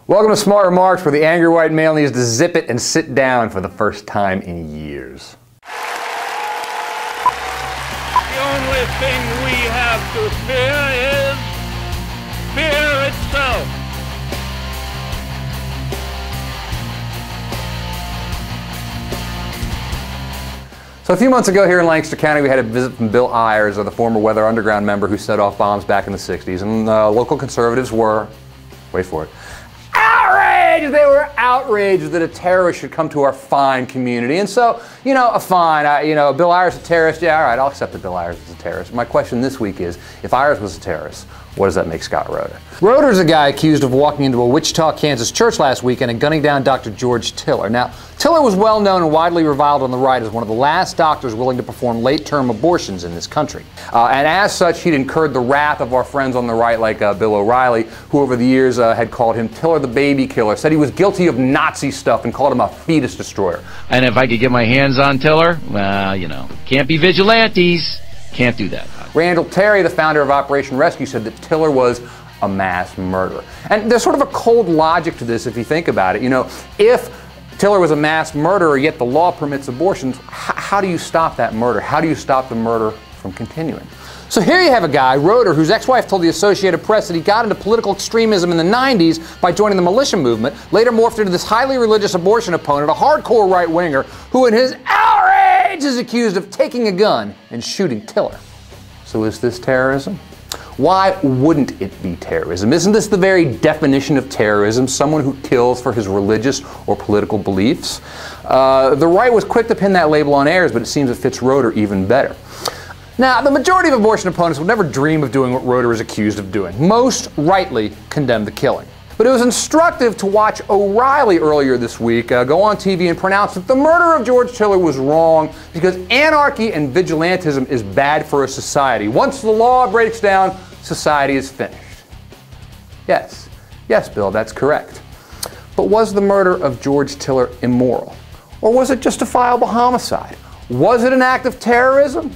Welcome to Smart Remarks, where the angry white male needs to zip it and sit down for the first time in years. The only thing we have to fear is fear itself. So a few months ago here in Lancaster County, we had a visit from Bill Ayers, the former Weather Underground member who set off bombs back in the 60s. And local conservatives were, wait for it, outraged! They were outraged that a terrorist should come to our fine community. And so, you know, Bill Ayers is a terrorist. Yeah, all right, I'll accept that Bill Ayers is a terrorist. My question this week is, if Ayers was a terrorist, what does that make Scott Roeder? Roeder's a guy accused of walking into a Wichita, Kansas church last weekend and gunning down Dr. George Tiller. Now, Tiller was well known and widely reviled on the right as one of the last doctors willing to perform late-term abortions in this country. And as such, he'd incurred the wrath of our friends on the right like Bill O'Reilly, who over the years had called him Tiller the baby killer, said he was guilty of Nazi stuff and called him a fetus destroyer. And if I could get my hands on Tiller, well, you know, can't be vigilantes. Can't do that. Randall Terry, the founder of Operation Rescue, said that Tiller was a mass murderer. And there's sort of a cold logic to this if you think about it. You know, if Tiller was a mass murderer, yet the law permits abortions, how do you stop that murder? How do you stop the murder from continuing? So here you have a guy, Roeder, whose ex-wife told the Associated Press that he got into political extremism in the 90s by joining the militia movement, later morphed into this highly religious abortion opponent, a hardcore right-winger, who in his outrage is accused of taking a gun and shooting Tiller. So is this terrorism? Why wouldn't it be terrorism? Isn't this the very definition of terrorism? Someone who kills for his religious or political beliefs? The right was quick to pin that label on Ayers, but it seems it fits Roeder even better. Now, the majority of abortion opponents would never dream of doing what Roeder is accused of doing. Most rightly condemn the killing. But it was instructive to watch O'Reilly earlier this week go on TV and pronounce that the murder of George Tiller was wrong because anarchy and vigilantism is bad for a society. Once the law breaks down, society is finished. Yes, Bill, that's correct. But was the murder of George Tiller immoral? Or was it justifiable homicide? Was it an act of terrorism?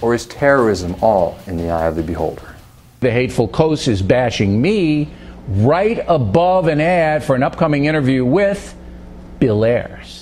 Or is terrorism all in the eye of the beholder? The Hateful Coast is bashing me right above an ad for an upcoming interview with Bill Ayers.